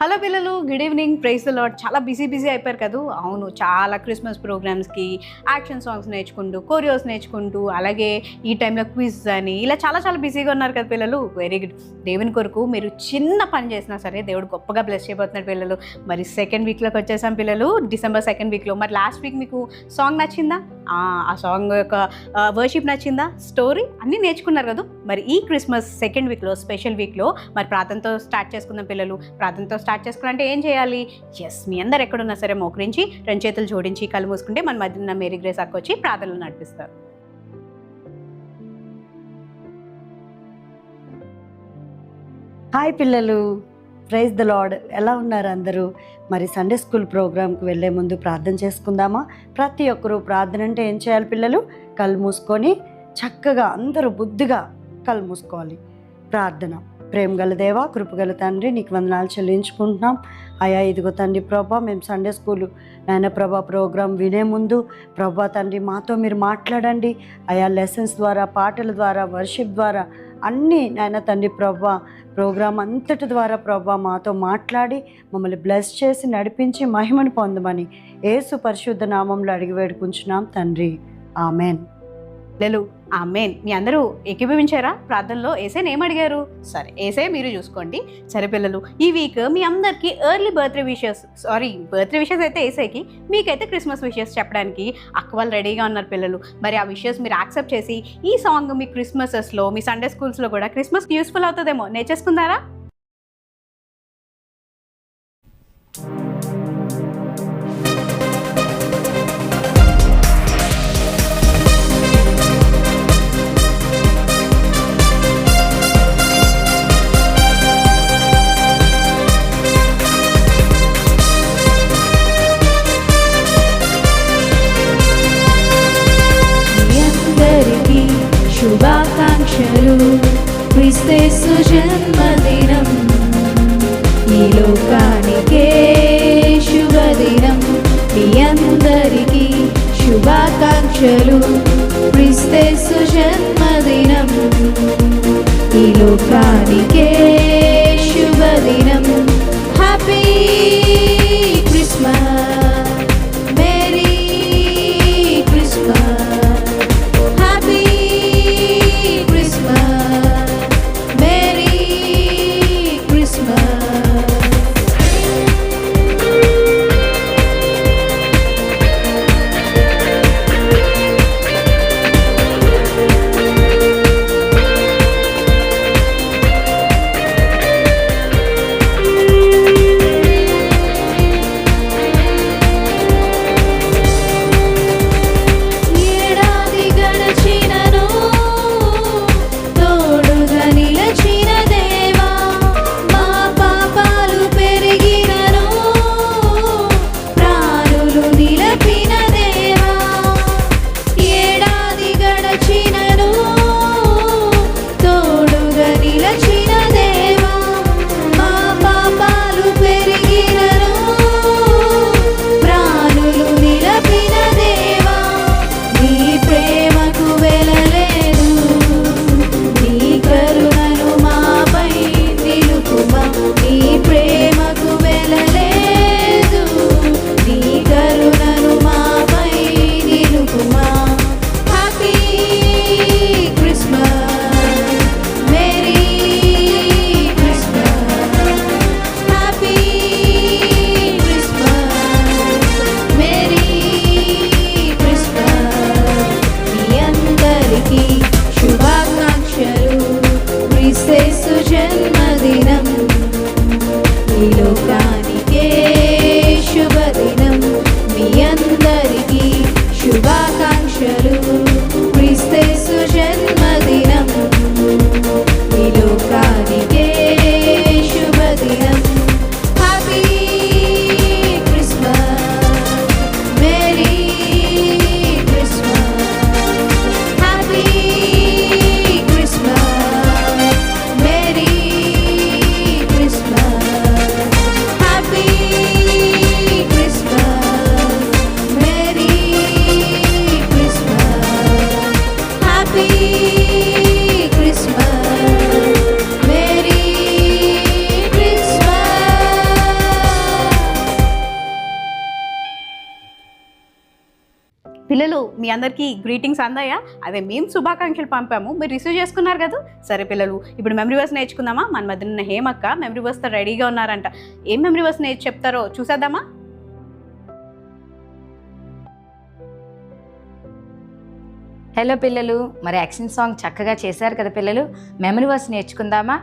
Hello పిల్లలు, good evening. Praise the Lord. చాలా busy అయిపోయారు కదా. అవును, చాలా క్రిస్మస్ ప్రోగ్రామ్స్కి యాక్షన్ సాంగ్స్ నేర్చుకుంటూ, కోరియోస్ నేర్చుకుంటూ, అలాగే ఈ టైంలో క్విజ్ అని ఇలా చాలా బిజీగా ఉన్నారు కదా పిల్లలు. Very good. దేవుని కొరకు మీరు చిన్న పని చేసినా సరే దేవుడు గొప్పగా బ్లెస్ చేయబోతున్నారు పిల్లలు. మరి సెకండ్ వీక్లోకి వచ్చేసాం పిల్లలు, డిసెంబర్ సెకండ్ వీక్లో. మరి లాస్ట్ వీక్ మీకు సాంగ్ నచ్చిందా? ఆ సాంగ్ యొక్క వర్షిప్ నచ్చిందా? స్టోరీ అన్నీ నేర్చుకున్నారు కదా. మరి ఈ క్రిస్మస్ సెకండ్ వీక్లో, స్పెషల్ వీక్లో మరి ప్రార్థనతో స్టార్ట్ చేసుకుందాం పిల్లలు. ప్రార్థనతో స్టార్ట్ చేసుకోవాలంటే ఏం చేయాలి? మీ అందరు ఎక్కడున్నా సరే మోకరించి 2 చేతులు జోడించి కళ్ళు మూసుకుంటే మన మధ్యన మేరీ గ్రేస్ అక్క వచ్చి ప్రార్థనలు నడిపిస్తారు. హాయ్ పిల్లలు, ప్రైజ్ ద లార్డ్. ఎలా ఉన్నారు అందరూ? మరి సండే స్కూల్ ప్రోగ్రామ్కి వెళ్ళే ముందు ప్రార్థన చేసుకుందామా? ప్రతి ఒక్కరూ ప్రార్థన అంటే ఏం చేయాలి పిల్లలు? కళ్ళు మూసుకొని చక్కగా అందరూ బుద్ధిగా కళ్ళు మూసుకోవాలి. ప్రార్థన. ప్రేమ గల దేవా, కృపగల తండ్రి, నీకు వందనాలు చెల్లించుకుంటున్నాం. అయా ఇదిగో తండ్రి ప్రభా, మేము సండే స్కూలు నాయన ప్రభా ప్రోగ్రాం వినే ముందు ప్రభా తండ్రి మాతో మీరు మాట్లాడండి. అయా లెసన్స్ ద్వారా, పాటల ద్వారా, వర్షిప్ ద్వారా అన్నీ నాయన తండ్రి ప్రభా ప్రోగ్రాం అంతటి ద్వారా ప్రభా మాతో మాట్లాడి మమ్మల్ని బ్లెస్ చేసి నడిపించి మహిమను పొందమని యేసు పరిశుద్ధ నామంలో అడిగి వేడుకుంటున్నాం తండ్రి. ఆమెన్. పిల్లలు ఆమేన్. మీ అందరూ ఏకీభవించారా ప్రార్థనలో? ఏసైని ఏం అడిగారు? సరే, ఏసై మీరు చూసుకోండి. సరే పిల్లలు, ఈ వీక్ మీ అందరికీ ఎర్లీ బర్త్డే విషెస్ అయితే ఏసైకి, మీకైతే క్రిస్మస్ విషెస్ చెప్పడానికి అక్క వాళ్ళు రెడీగా ఉన్నారు పిల్లలు. మరి ఆ విషెస్ మీరు యాక్సెప్ట్ చేసి ఈ సాంగ్ మీ క్రిస్మసెస్లో, మీ సండే స్కూల్స్లో కూడా క్రిస్మస్కి యూస్ఫుల్ అవుతుందేమో. నేర్చేసుకుందారా? శుభాకాంక్షలు, క్రీస్తు జన్మదినం, ఈ లోకానికే శుభదినం. మీ అందరికీ శుభాకాంక్షలు, క్రీస్తు జన్మదినం, ఈ లోకానికే శుభదినం. Happy Christmas, merry Christmas. పిల్లలు మీ అందరికీ గ్రీటింగ్స్ అందాయా? అదే మేము శుభాకాంక్షలు పంపాము, మీరు రిసీవ్ చేసుకున్నారు కదా. సరే పిల్లలు, ఇప్పుడు మెమరీ వర్స్ నేర్చుకుందామా? మన మధ్య ఉన్న హేమక్క మెమరీ వర్స్తో రెడీగా ఉన్నారంట. ఏం మెమరీ వర్స్ చెప్తారో చూసేద్దామా? హలో పిల్లలు, మరి యాక్షన్ సాంగ్ చక్కగా చేశారు కదా పిల్లలు. Memory verse నేర్చుకుందామా?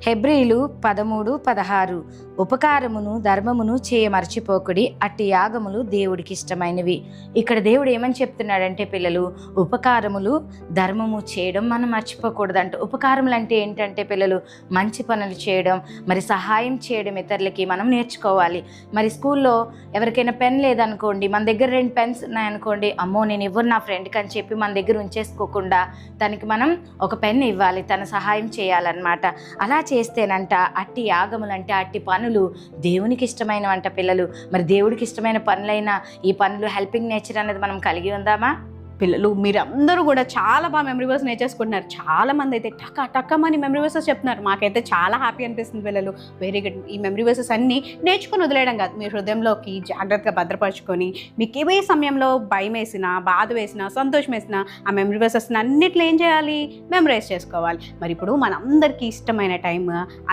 హెబ్రీలు 13:16 ఉపకారమును ధర్మమును చేయ మర్చిపోకుడి, అట్టి యాగములు దేవుడికి ఇష్టమైనవి. ఇక్కడ దేవుడు ఏమని చెప్తున్నాడంటే పిల్లలు, ఉపకారములు ధర్మము చేయడం మనం మర్చిపోకూడదంట. ఉపకారములు అంటే ఏంటంటే పిల్లలు, మంచి పనులు చేయడం, మరి సహాయం చేయడం ఇతరులకి మనం నేర్చుకోవాలి. మరి స్కూల్లో ఎవరికైనా పెన్ లేదనుకోండి, మన దగ్గర 2 పెన్స్ ఉన్నాయనుకోండి, అమ్మో నేను ఇవ్వను నా ఫ్రెండ్కి అని చెప్పి మన దగ్గర ఉంచేసుకోకుండా తనకి మనం ఒక పెన్ ఇవ్వాలి, తన సహాయం చేయాలన్నమాట. అలా చేస్తేనంట అట్టి యాగములు అంటే అట్టి పనులు దేవునికి ఇష్టమైనవంట పిల్లలు. మరి దేవుడికి ఇష్టమైన పనులైన ఈ పనులు, హెల్పింగ్ నేచర్ అనేది మనం కలిగి ఉందామా? పిల్లలు మీరందరూ కూడా చాలా బాగా మెమరీ వర్స్ నేర్చేసుకుంటున్నారు. చాలా మంది అయితే టక్కమని మెమరీ వర్సెస్ చెప్తున్నారు. మాకైతే చాలా హ్యాపీ అనిపిస్తుంది పిల్లలు. Very good. ఈ మెమరీ వర్సెస్ అన్నీ నేర్చుకుని వదిలేయడం కాదు, మీ హృదయంలోకి జాగ్రత్తగా భద్రపరచుకొని మీకు ఏ సమయంలో భయం వేసినా, బాధ వేసినా, సంతోషం వేసినా ఆ మెమరీ వర్సెస్ అన్నిట్లో ఏం చేయాలి? మెమరైజ్ చేసుకోవాలి. మరి ఇప్పుడు మనందరికీ ఇష్టమైన టైం,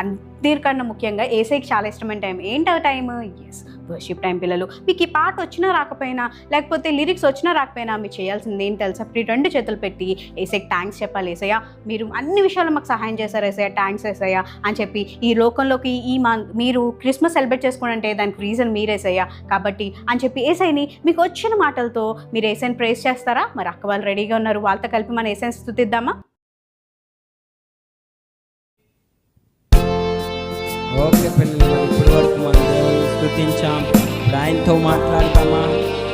అందరికన్నా ముఖ్యంగా ఏసైకి చాలా ఇష్టమైన టైం ఏంటి? ఆ టైం ఎస్, వర్షిప్ టైం. పిల్లలు మీకు ఈ పాట వచ్చినా రాకపోయినా, లేకపోతే లిరిక్స్ వచ్చినా రాకపోయినా మీరు చేయాల్సింది ఏం తెలుసా? 2 చేతులు పెట్టి ఏసైకి థ్యాంక్స్ చెప్పాలి. ఏసయ్య మీరు అన్ని విషయాల్లో మాకు సహాయం చేశారు ఏసయ్య, థ్యాంక్స్ ఏసయ్య అని చెప్పి ఈ లోకంలోకి మీరు క్రిస్మస్ సెలబ్రేట్ చేసుకోవాలంటే దానికి రీజన్ మీరేసయ్య కాబట్టి అని చెప్పి ఏసైని మీకు వచ్చిన మాటలతో మీరు ఏసైని ప్రేస్ చేస్తారా? మరి అక్క వాళ్ళు రెడీగా ఉన్నారు, వాళ్ళతో కలిపి మన ఏసైని స్తుతిద్దామా? ఓకే పిల్లలు, ఇప్పటి వరకు మనం దేవుని స్తుతించాం. ఇప్పుడు ఆయనతో మాట్లాడతామా?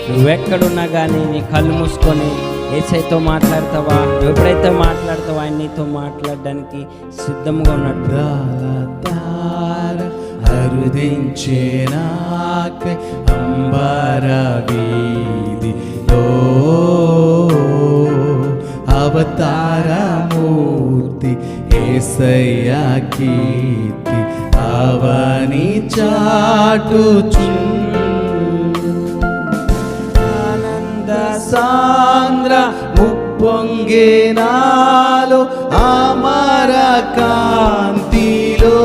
నువ్వెక్కడున్నా కానీ నీ కళ్ళు మూసుకొని ఏసైతో మాట్లాడతావా? నువ్వు ఎప్పుడైతే మాట్లాడతావో ఆయన నీతో మాట్లాడడానికి సిద్ధంగా ఉన్నాడు. హృదించే నాకై అంబర వీధిలో అవతారమూర్తి యేసయ్య కీర్తి అవని చాటుచు ఆనంద సాంద్ర ముప్పొంగే నాలో అమర కాంతిలో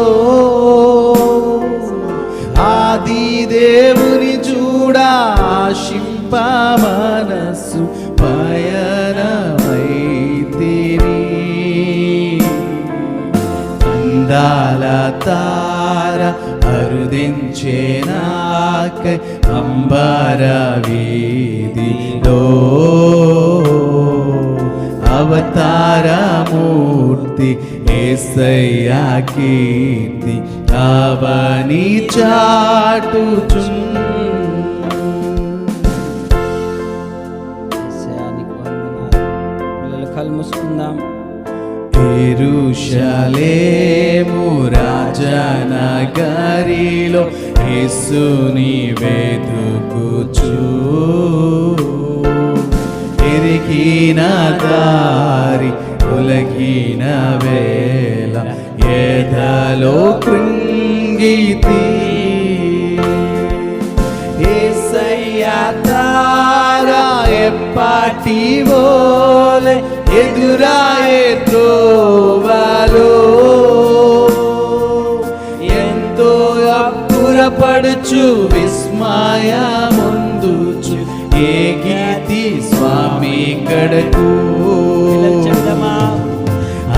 ఆది దేవుని చూడా ఆశింప మనస్సు పయనమైతిని అందాల తార అరుదించే నాకై అంబర వీధిలో అవతారమూర్తి యేసయ్య కీర్తి అవని చాటుచున్. పిల్లలు కళ్ళు మూసుకుందాం. యెరూషలేము రాజనగరిలో యేసుని వెతుకుచు ఎరిగిన దారి తొలగిన వేళ ఎదలో కృంగితి యేసయ్య తారా ఎప్పటి వోలే ఎదురాయే త్రోవలో ఎంతో అప్పురపడుచు విస్మయముందుచు ఏగితి స్వామి కడకు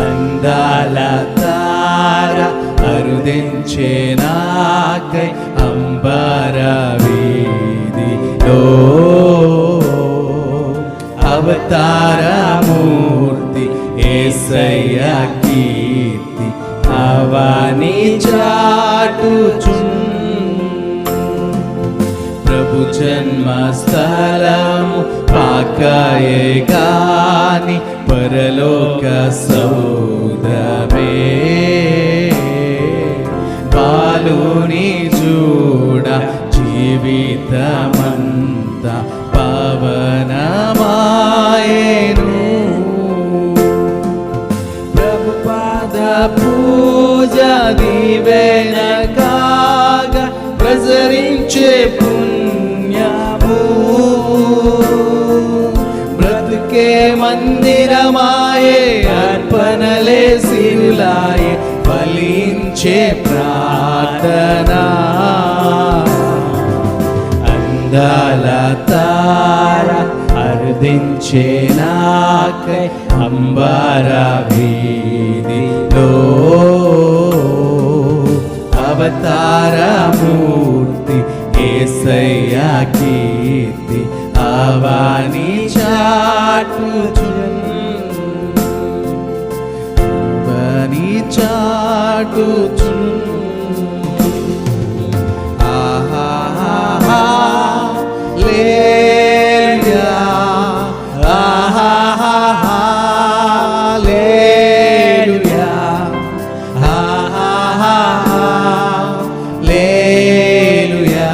అందాల తార అరుదించే నాకై అంబర వీధిలో అవతారమూర్తి యేసయ్య కీర్తి అవని చాటుచున్. ప్రభు జన్మస్థలము పాకాయే గాని పరలోక సౌదమే పాలుని చూడ జీవితమంతా పవనమాయేను ప్రభుపాద పూజ దీవెన కాగా ప్రసరించే పుణ్యము మందిరమాయే, అర్పణలే సిరులాయే, ఫలించే ప్రార్థన. అందాల తార అర్దించే నాకై అంబర వీధిలో, అవతారమూర్తి యేసయ్యా కీర్తి అవని చాటుచున్, అవని చాటుచున్. ఆహా లేలుయా, ఆహా లేలుయా, ఆహా లేలుయా,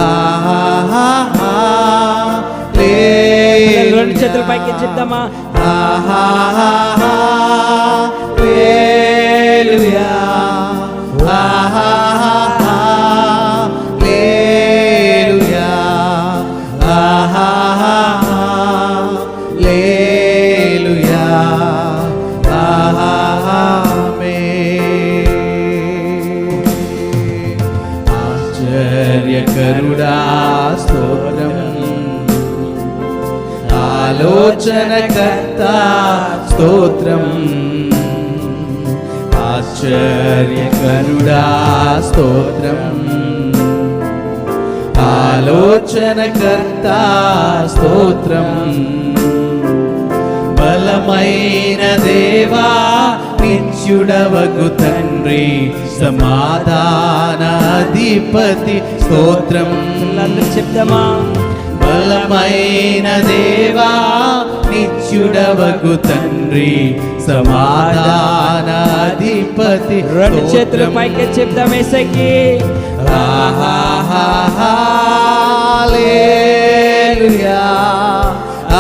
ఆహా లేలుయా. రెండు చేతుల పైకి చెప్తామా? ఆహా లేలుయా, ఆహా లేలుయా, ఆహా లేలుయా, ఆమేన్. ఆశ్చర్యకరుడా స్తోత్రం, ఆలోచనకర్త స్తోత్రం, ఆశ్చర్యకరుడా స్తోత్రం, ఆలోచనకర్త స్తోత్రం. బలమైన దేవా నిత్యుడవగు తండ్రి, సమాధాన అధిపతి స్తోత్రం. అందరూ చెప్తామా? బలమైన దేవా నిత్యుడవగు తండ్రి, సమాధాన అధిపతి. రెండు చేతుల పైకి చెప్తాం యేసయ్యకి. ఆహా లేలుయా,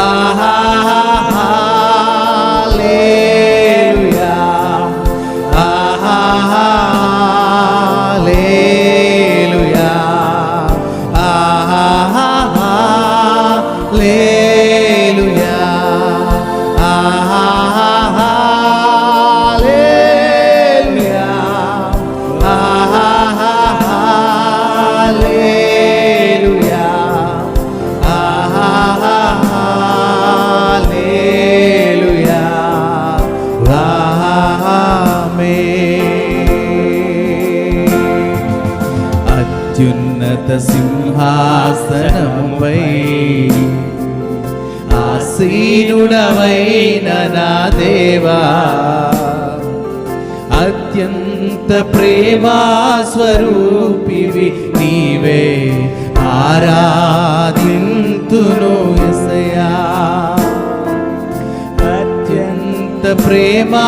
ఆహా లేలుయా, ఆహా లేలుయా, ఆహా లేలుయా, ఆహా లేలుయా, ఆహా లేలుయా, ఆహా లేలుయా, ఆమేన్. అత్యున్నత సింహాసనముపై ఆసీనుడవైన నా దేవా, అత్యంత ప్రేమా స్వరూపివి నీవే, ఆరాధింతును యేసయ్యా. అత్యంత ప్రేమా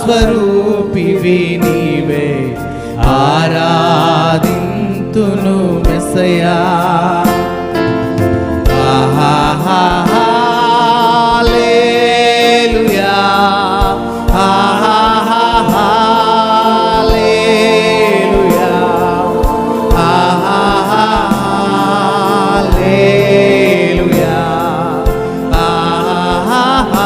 స్వరూపివి నీవే, ఆరాధింతును యేసయ్యా. ఆహా లేలుయా, ఆహా లేలుయా, ఆహా లేలుయా, ఆహా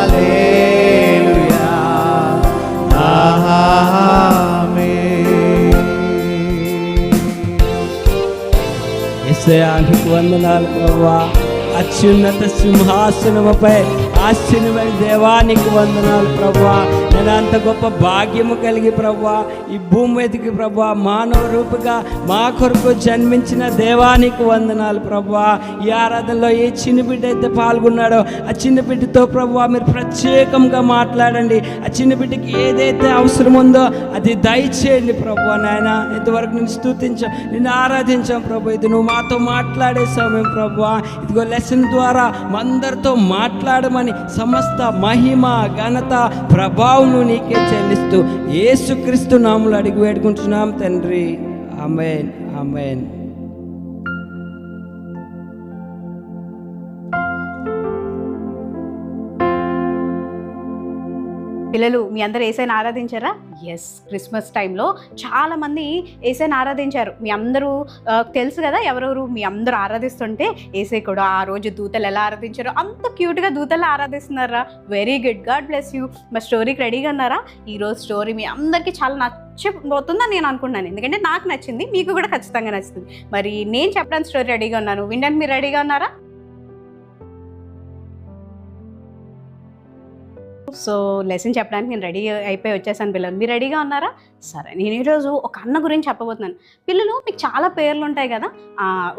లేలుయా, ఆహా లేలుయా, యేసయ్యానికి వందనాలు ప్రభువా. అత్యున్నత సింహాసనముపై ఆశీనువైన దేవానికి వందనాలు ప్రభువా. నేను అంత గొప్ప భాగ్యము కలిగి ప్రభువా ఈ భూమి మీదకి ప్రభువా మానవ రూపుగా మా కొరకు జన్మించిన దేవానికి వందనాలు ప్రభువా. ఈ ఆరాధనలో ఏ చిన్న బిడ్డ అయితే పాల్గొన్నాడో ఆ చిన్న బిడ్డతో ప్రభువా మీరు ప్రత్యేకంగా మాట్లాడండి. ఆ చిన్న బిడ్డకి ఏదైతే అవసరం ఉందో అది దయచేయండి ప్రభువా. నాయన ఇంతవరకు నేను స్తుతించాం, నిన్ను ఆరాధించాం ప్రభు. ఇది నువ్వు మాతో మాట్లాడే సమయం ప్రభువా. ఇదిగో లెసన్ ద్వారా మా అందరితో మాట్లాడమని సమస్త మహిమ ఘనత ప్రభావం నీకే చెల్లిస్తూ యేసుక్రీస్తు నామములో అడిగి వేడుకుంటున్నాం తండ్రి. ఆమేన్ ఆమేన్. పిల్లలు మీ అందరూ యేసయ్యని ఆరాధించారా? ఎస్, క్రిస్మస్ టైంలో చాలామంది యేసయ్యని ఆరాధించారు. మీ అందరూ తెలుసు కదా ఎవరెవరు మీ అందరూ ఆరాధిస్తుంటే. యేసయ్య కూడా ఆ రోజు దూతలు ఎలా ఆరాధించారో అంత క్యూట్గా దూతలు ఆరాధిస్తున్నారా? Very good, God bless you. మా స్టోరీకి రెడీగా ఉన్నారా? ఈరోజు స్టోరీ మీ అందరికీ చాలా నచ్చిపోతుందని నేను అనుకున్నాను, ఎందుకంటే నాకు నచ్చింది, మీకు కూడా ఖచ్చితంగా నచ్చుతుంది. మరి నేను చెప్పడానికి స్టోరీ రెడీగా ఉన్నాను, వినడానికి మీరు రెడీగా ఉన్నారా? సో లెసన్ చెప్పడానికి నేను రెడీ అయిపోయి వచ్చేసాను పిల్లలు. మీరు రెడీగా ఉన్నారా? సరే, నేను ఈరోజు ఒక అన్న గురించి చెప్పబోతున్నాను. పిల్లలు, మీకు చాలా పేర్లు ఉంటాయి కదా.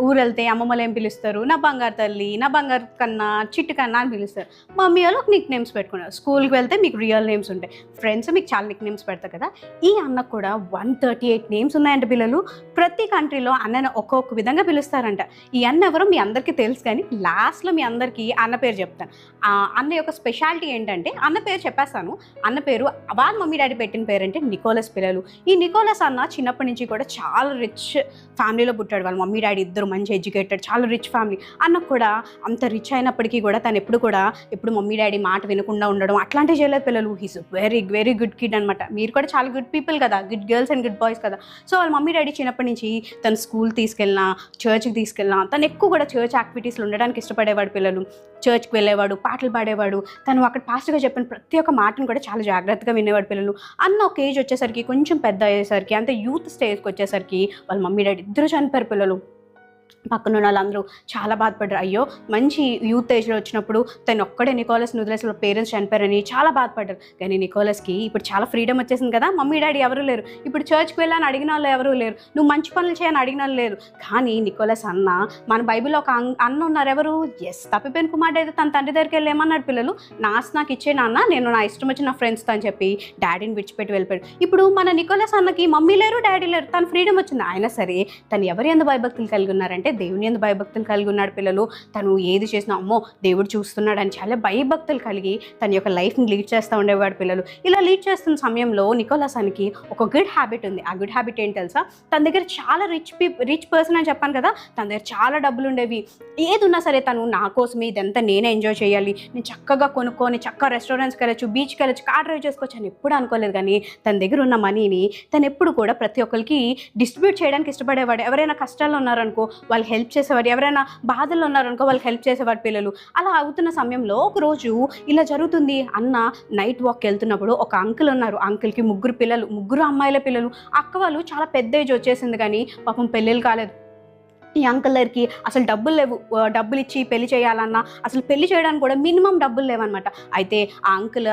ఊరు వెళ్తే అమ్మమ్మలు ఏం పిలుస్తారు? నా బంగారు తల్లి, నా బంగారు కన్నా, చిట్టు కన్నా అని పిలుస్తారు. మమ్మీ వాళ్ళు నిక్ నేమ్స్ పెట్టుకున్నారు. స్కూల్కి వెళ్తే మీకు రియల్ నేమ్స్ ఉంటాయి. ఫ్రెండ్స్ మీకు చాలా నిక్ నేమ్స్ పెడతారు కదా. ఈ అన్నకు కూడా 138 నేమ్స్ ఉన్నాయంట పిల్లలు. ప్రతి కంట్రీలో అన్నను ఒక్కొక్క విధంగా పిలుస్తారంట. ఈ అన్న ఎవరో మీ అందరికీ తెలుసు, కానీ లాస్ట్లో మీ అందరికీ అన్న పేరు చెప్తాను. ఆ అన్న యొక్క స్పెషాలిటీ ఏంటంటే, అన్న పేరు చెప్పేస్తాను. అన్న పేరు వాళ్ళ మమ్మీ డాడీ పెట్టిన పేరు అంటే నికోలస్ పిల్లలు. ఈ నికోలస్ అన్న చిన్నప్పటి నుంచి కూడా చాలా రిచ్ ఫ్యామిలీలో పుట్టాడు. వాళ్ళ మమ్మీ డాడీ ఇద్దరు మంచి ఎడ్యుకేటెడ్, చాలా రిచ్ ఫ్యామిలీ. అన్నకు కూడా అంత రిచ్ అయినప్పటికీ కూడా తను ఎప్పుడు మమ్మీ డాడీ మాట వినకుండా ఉండడం అట్లాంటివి చేయలేదు పిల్లలు. He's very very good kid అనమాట. మీరు కూడా చాలా గుడ్ పీపుల్ కదా, good girls and good boys కదా. సో వాళ్ళ మమ్మీ డాడీ చిన్నప్పటి నుంచి తను స్కూల్ తీసుకెళ్ళినా, చర్చ్కి తీసుకెళ్ళినా, తను ఎక్కువ కూడా చర్చ్ యాక్టివిటీస్లో ఉండడానికి ఇష్టపడేవాడు పిల్లలు. చర్చ్కి వెళ్ళేవాడు, పాటలు పాడేవాడు. తను అక్కడ పాస్టర్గా చెప్పిన ప్రతి ఒక్క మాటను కూడా చాలా జాగ్రత్తగా వినేవాడు పిల్లలు. అన్న ఒక ఏజ్ వచ్చేసరికి, కొంచెం పెద్ద అయ్యేసరికి, అంటే యూత్ స్టేజ్కి వచ్చేసరికి వాళ్ళ మమ్మీ డాడీ ఇద్దరు చనిపోయారు పిల్లలు. పక్కన ఉన్న వాళ్ళందరూ చాలా బాధపడ్డారు. అయ్యో, మంచి యూత్ ఏజ్లో వచ్చినప్పుడు తను ఒక్కడే నికోలస్ని వదిలేసి వాళ్ళ పేరెంట్స్ చనిపోయారని చాలా బాధపడ్డారు. కానీ నికోలస్కి ఇప్పుడు చాలా ఫ్రీడమ్ వచ్చేసింది కదా. మమ్మీ డాడీ ఎవరు లేరు, ఇప్పుడు చర్చ్కి వెళ్ళని అడిగిన వాళ్ళు ఎవరూ లేరు, నువ్వు మంచి పనులు చేయని అడిగిన వాళ్ళు లేరు. కానీ నికోలస్ అన్న, మన బైబిల్లో ఒక అన్న ఉన్నారు. ఎవరు? ఎస్, తప్పిపోయిన కుమారుడు అయితే తన తండ్రి దగ్గరికి వెళ్ళి ఏమన్నాడు పిల్లలు? నాకు ఇచ్చే నాన్న, నేను నా ఇష్టం వచ్చి నా ఫ్రెండ్స్తో అని చెప్పి డాడీని విడిచిపెట్టి వెళ్ళిపోయాడు. ఇప్పుడు మన నికోలస్ అన్నకి మమ్మీ లేరు, డాడీ లేరు, తన ఫ్రీడమ్ వచ్చింది. అయినా సరే తను ఎవరి యందు భయభక్తులు కలిగి ఉన్నారంటే దేవుని యందు భయభక్తులు కలిగి ఉన్నాడు పిల్లలు. తను ఏది చేసినా అమ్మో దేవుడు చూస్తున్నాడు అని చాలా భయభక్తులు కలిగి తన యొక్క లైఫ్ని లీడ్ చేస్తూ ఉండేవాడు పిల్లలు. ఇలా లీడ్ చేస్తున్న సమయంలో నికోలస్కి ఒక గుడ్ హ్యాబిట్ ఉంది. ఆ గుడ్ హ్యాబిట్ ఏంటి తెలుసా? తన దగ్గర చాలా రిచ్ పర్సన్ అని చెప్పాను కదా, తన దగ్గర చాలా డబ్బులు ఉండేవి. ఏది ఉన్నా సరే తను నా కోసమే ఇదంతా నేనే ఎంజాయ్ చేయాలి, నేను చక్కగా కొనుక్కొని చక్కగా రెస్టారెంట్స్కి వెళ్ళచ్చు, బీచ్కి వెళ్ళచ్చు, కార్ డ్రైవ్ చేసుకోవచ్చు అని ఎప్పుడు అనుకోలేదు. కానీ తన దగ్గర ఉన్న మనీని తను ఎప్పుడు కూడా ప్రతి ఒక్కరికి డిస్ట్రిబ్యూట్ చేయడానికి ఇష్టపడేవాడు. ఎవరైనా కష్టాల్లో ఉన్నారనుకో వాళ్ళు హెల్ప్ చేసేవాడు, ఎవరైనా బాధల్లో ఉన్నారనుకో వాళ్ళకి హెల్ప్ చేసేవాడు పిల్లలు. అలా అవుతున్న సమయంలో ఒకరోజు ఇలా జరుగుతుంది. అన్న నైట్ వాక్కి వెళ్తున్నప్పుడు ఒక అంకుల్ ఉన్నారు. అంకుల్కి ముగ్గురు అమ్మాయిల పిల్లలు. అక్క వాళ్ళు చాలా పెద్ద ఏజ్ వచ్చేసింది, కానీ పాపం పెళ్ళిళ్ళు కాలేదు. ఈ అంకుల్ దగ్గరికి అసలు డబ్బులు లేవు. డబ్బులు ఇచ్చి పెళ్లి చేయాలన్నా అసలు పెళ్లి చేయడానికి కూడా మినిమం డబ్బులు లేవన్నమాట. అయితే ఆ అంకుల్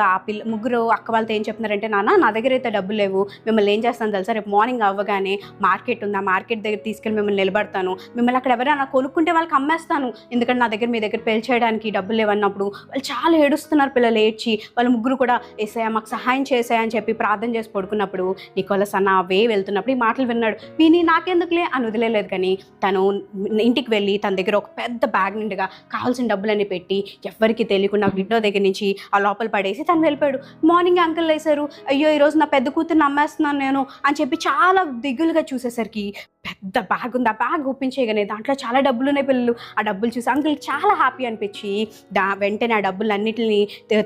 ముగ్గురు అక్క వాళ్ళతో ఏం చెప్తున్నారంటే, నా దగ్గర అయితే డబ్బులు లేవు, మిమ్మల్ని ఏం చేస్తాను తెలుసా, రేపు మార్నింగ్ అవ్వగానే మార్కెట్ ఉంది, ఆ మార్కెట్ దగ్గర తీసుకెళ్ళి మిమ్మల్ని నిలబడతాను, మిమ్మల్ని అక్కడ ఎవరైనా కొనుక్కుంటే వాళ్ళకి అమ్మేస్తాను, ఎందుకంటే మీ దగ్గర పెళ్లి చేయడానికి డబ్బులు లేవన్నప్పుడు వాళ్ళు చాలా ఏడుస్తున్నారు పిల్లలు. ఏడ్చి వాళ్ళ ముగ్గురు కూడా ఏసయ్యా మాకు సహాయం చేసాయని చెప్పి ప్రార్థన చేసి పడుకున్నప్పుడు నికోలస్ అన్న వెళ్తున్నప్పుడు ఈ మాటలు విన్నాడు. విని నాకెందుకులే అని వదిలేదు. కానీ తను ఇంటికి వెళ్ళి తన దగ్గర ఒక పెద్ద బ్యాగ్ నిండుగా కావాల్సిన డబ్బులన్నీ పెట్టి ఎవరికి తెలియకుండా విండో దగ్గర నుంచి ఆ లోపల పడేసి తను వెళ్ళిపోయాడు. మార్నింగ్ అంకుల్ వేశారు, అయ్యో ఈరోజు నా పెద్ద కూతుర్ని అమ్మేస్తున్నాను నేను అని చెప్పి చాలా దిగులుగా చూసేసరికి పెద్ద బ్యాగ్ ఉంది. ఆ బ్యాగ్ ఓపెన్ చేయగానే దాంట్లో చాలా డబ్బులు ఉన్నాయి పిల్లలు. ఆ డబ్బులు చూసి అంకుల్ చాలా హ్యాపీ అనిపించి వెంటనే ఆ డబ్బులన్నిటిని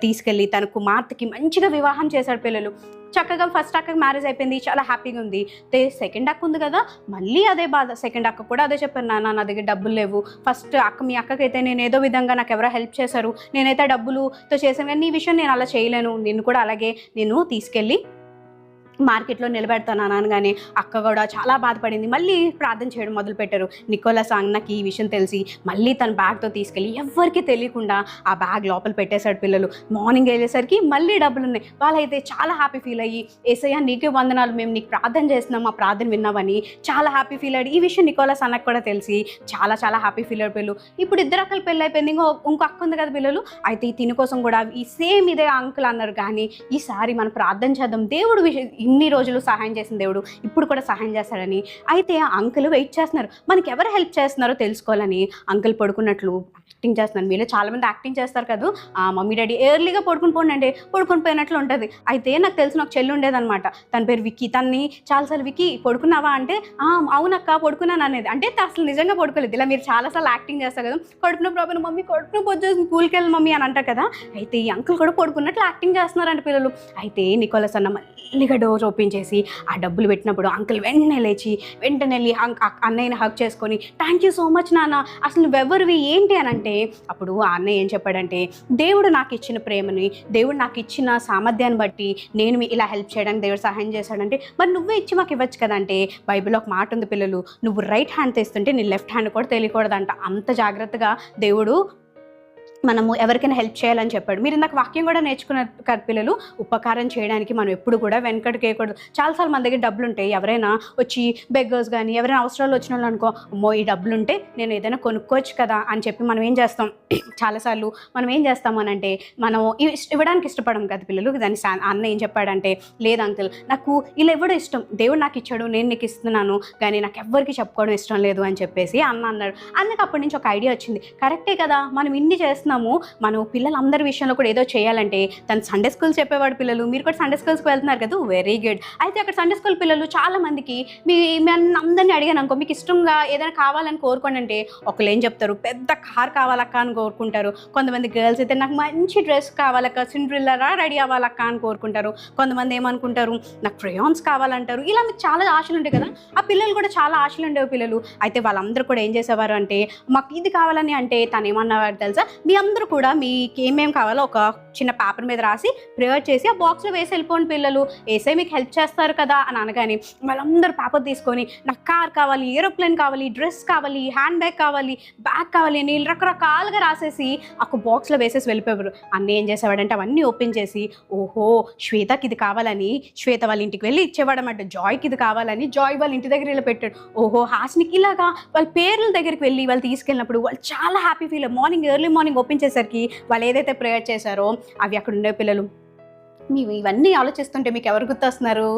తీసుకెళ్ళి తన కుమార్తెకి మంచిగా వివాహం చేశాడు పిల్లలు. చక్కగా ఫస్ట్ అక్కకి మ్యారేజ్ అయిపోయింది, చాలా హ్యాపీగా ఉంది. సెకండ్ అక్క ఉంది కదా, మళ్ళీ అదే బాధ. సెకండ్ అక్క కూడా అదే చెప్పాను, నా దగ్గర డబ్బులు లేవు. ఫస్ట్ అక్క మీ అక్కకైతే నేను ఏదో విధంగా నాకు ఎవరో హెల్ప్ చేశారు, నేనైతే డబ్బులుతో చేశాను, కానీ నీ విషయం నేను అలా చేయలేను, నిన్ను కూడా అలాగే నేను తీసుకెళ్ళి మార్కెట్లో నిలబెడతాను అనగానే అక్క కూడా చాలా బాధపడింది. మళ్ళీ ప్రార్థన చేయడం మొదలుపెట్టారు. నికోలస్ అన్నకి ఈ విషయం తెలిసి మళ్ళీ తన బ్యాగ్తో తీసుకెళ్ళి ఎవరికి తెలియకుండా ఆ బ్యాగ్ లోపల పెట్టేశాడు పిల్లలు. మార్నింగ్ వెళ్ళేసరికి మళ్ళీ డబ్బులు ఉన్నాయి. వాళ్ళైతే చాలా హ్యాపీ ఫీల్ అయ్యి, యేసయ్యా నీకే వందనాలు, మేము నీకు ప్రార్థన చేస్తున్నాం, మా ప్రార్థన విన్నామని చాలా హ్యాపీ ఫీల్ అయ్యాడు. ఈ విషయం నికోలస్ అన్నకు కూడా తెలిసి చాలా చాలా హ్యాపీ ఫీల్ అయ్యాడు పిల్లలు. ఇప్పుడు ఇద్దరు అక్కలు పెళ్ళి అయిపోయింది, ఇంకో అక్క ఉంది కదా పిల్లలు. అయితే తిని కోసం కూడా ఈ సేమ్ ఇదే అంకుల్ అన్నారు, కానీ ఈసారి మనం ప్రార్థన చేద్దాం, దేవుడు ఇన్ని రోజులు సహాయం చేసిన దేవుడు ఇప్పుడు కూడా సహాయం చేస్తాడని. అయితే ఆ అంకుల్ వెయిట్ చేస్తున్నారు, మనకి ఎవరు హెల్ప్ చేస్తున్నారో తెలుసుకోవాలని. అంకుల్ పడుకున్నట్లు యాక్టింగ్ చేస్తున్నాను. మీలో చాలామంది యాక్టింగ్ చేస్తారు కదా, మమ్మీ డాడీ ఎర్లీగా పడుకుని పోండి అంటే పడుకుని పోయినట్లు ఉంటుంది. అయితే నాకు తెలిసిన ఒక చెల్లి ఉండేదన్నమాట, తన పేరు విక్కీ. తన్ని చాలాసార్లు విక్కీ పడుకున్నావా అంటే అవునక్క పడుకున్నాను అనేది. అంటే అసలు నిజంగా పడుకోలేదు. ఇలా మీరు చాలాసార్లు యాక్టింగ్ చేస్తారు కదా, కడుపున ప్రాబ్లం మమ్మీ కడుపున వచ్చేసి స్కూల్కి వెళ్ళి మమ్మీ అని అంటారు కదా. అయితే ఈ అంకుల్ కూడా పడుకున్నట్లు యాక్టింగ్ చేస్తున్నారంట పిల్లలు. అయితే నికోలస్ అన్న మళ్ళీగా డోర్ ఓపెన్ చేసి ఆ డబ్బులు పెట్టినప్పుడు అంకుల్ వెంటనే లేచి వెంటనే వెళ్ళి అన్నయ్యని హగ్ చేసుకొని థ్యాంక్ యూ సో మచ్ నాన్న, అసలు నువ్వెవరివి ఏంటి అని అంటే, అప్పుడు ఆ అన్నయ్య ఏం చెప్పాడంటే, దేవుడు నాకు ఇచ్చిన ప్రేమని, దేవుడు నాకు ఇచ్చిన సామర్థ్యాన్ని బట్టి నేను ఇలా హెల్ప్ చేయడానికి దేవుడు సహాయం చేశాడంటే, మరి నువ్వే ఇచ్చి మాకు ఇవ్వచ్చు కదా అంటే, బైబిల్లో ఒక మాట ఉంది పిల్లలు, నువ్వు రైట్ హ్యాండ్ తెస్తుంటే నీ లెఫ్ట్ హ్యాండ్ కూడా తెలియకూడదంట. అంత జాగ్రత్తగా దేవుడు మనము ఎవరికైనా హెల్ప్ చేయాలని చెప్పాడు. మీరు ఇందాక వాక్యం కూడా నేర్చుకున్న కదా పిల్లలు, ఉపకారం చేయడానికి మనం ఎప్పుడు కూడా వెనకడికేయకూడదు. చాలాసార్లు మన దగ్గర డబ్బులు ఉంటాయి, ఎవరైనా వచ్చి బెగ్గర్స్ కానీ ఎవరైనా అవసరాలు వచ్చిన వాళ్ళు అనుకో, అమ్మో ఈ డబ్బులు ఉంటే నేను ఏదైనా కొనుక్కోవచ్చు కదా అని చెప్పి మనం ఏం చేస్తాం, చాలాసార్లు మనం ఏం చేస్తాము అని అంటే, మనం ఇవ్వడానికి ఇష్టపడం కదా పిల్లలు. దాన్ని అన్న ఏం చెప్పాడంటే, లేదు అంకుల్ నాకు ఇలా ఇవ్వడం ఇష్టం, దేవుడు నాకు ఇచ్చాడు నేను నీకు ఇస్తున్నాను, కానీ నాకు ఎవ్వరికి చెప్పుకోవడం ఇష్టం లేదు అని చెప్పేసి అన్నాడు. అన్నకు అప్పటి నుంచి ఒక ఐడియా వచ్చింది, కరెక్టే కదా మనం ఇన్ని చేస్తున్నాము, మనం పిల్లలందరి విషయంలో కూడా ఏదో చేయాలంటే. తను సండే స్కూల్ చెప్పేవాడు పిల్లలు, మీరు కూడా సండే స్కూల్స్కి వెళ్తున్నారు కదా, వెరీ గుడ్. అయితే అక్కడ సండే స్కూల్ పిల్లలు చాలా మందికి అందరినీ అడిగాను అనుకో, మీకు ఇష్టంగా ఏదైనా కావాలని కోరుకోండి అంటే, ఒకళ్ళు ఏం చెప్తారు, పెద్ద కార్ కావాలక్క అని కోరుకుంటారు. కొంతమంది గర్ల్స్ అయితే నాకు మంచి డ్రెస్ కావాలక్క, సిండ్రిల్లా రెడీ అవ్వాలక్క అని కోరుకుంటారు. కొంతమంది ఏమనుకుంటారు, నాకు క్రేయాన్స్ కావాలంటారు. ఇలా మీకు చాలా ఆశలు ఉంటాయి కదా, ఆ పిల్లలు కూడా చాలా ఆశలు ఉండేవి పిల్లలు. అయితే వాళ్ళందరూ కూడా ఏం చేసేవారు అంటే, మాకు ఇది కావాలని అంటే తను ఏమన్నవారు తెలుసా, మీ అందరూ కూడా మీకు ఏమేమి కావాలో ఒక చిన్న పేపర్ మీద రాసి ప్రిపేర్ చేసి ఆ బాక్స్లో వేసి వెళ్ళిపోండి పిల్లలు, వేసే మీకు హెల్ప్ చేస్తారు కదా అని అనగానే వాళ్ళందరూ పేపర్ తీసుకొని నాకు కార్ కావాలి, ఏరోప్లేన్ కావాలి, డ్రెస్ కావాలి, హ్యాండ్ బ్యాగ్ కావాలి, బ్యాగ్ కావాలి అని రకరకాలుగా రాసేసి ఒక బాక్స్లో వేసేసి వెళ్ళిపోయారు. అన్నీ ఏం చేసేవాడంటే అవన్నీ ఓపెన్ చేసి, ఓహో శ్వేతకి ఇది కావాలని శ్వేత వాళ్ళ ఇంటికి వెళ్ళి ఇచ్చేవాడన్నమాట, జాయ్కి ఇది కావాలని జాయ్ వాళ్ళ ఇంటి దగ్గర ఇలా పెట్టాడు, ఓహో హాస్నికి ఇలాగా వాళ్ళ పేర్ల దగ్గరికి వెళ్ళి వాళ్ళు తీసుకెళ్ళినప్పుడు వాళ్ళు చాలా happy feel. Early morning open చేసరికి వాళ్ళు ఏదైతే ప్రేయర్ చేశారో అవి అక్కడ ఉండే పిల్లలు మేము ఇవన్నీ ఆలోచిస్తుంటే మీకు ఎవరు గుర్తొస్తున్నారు?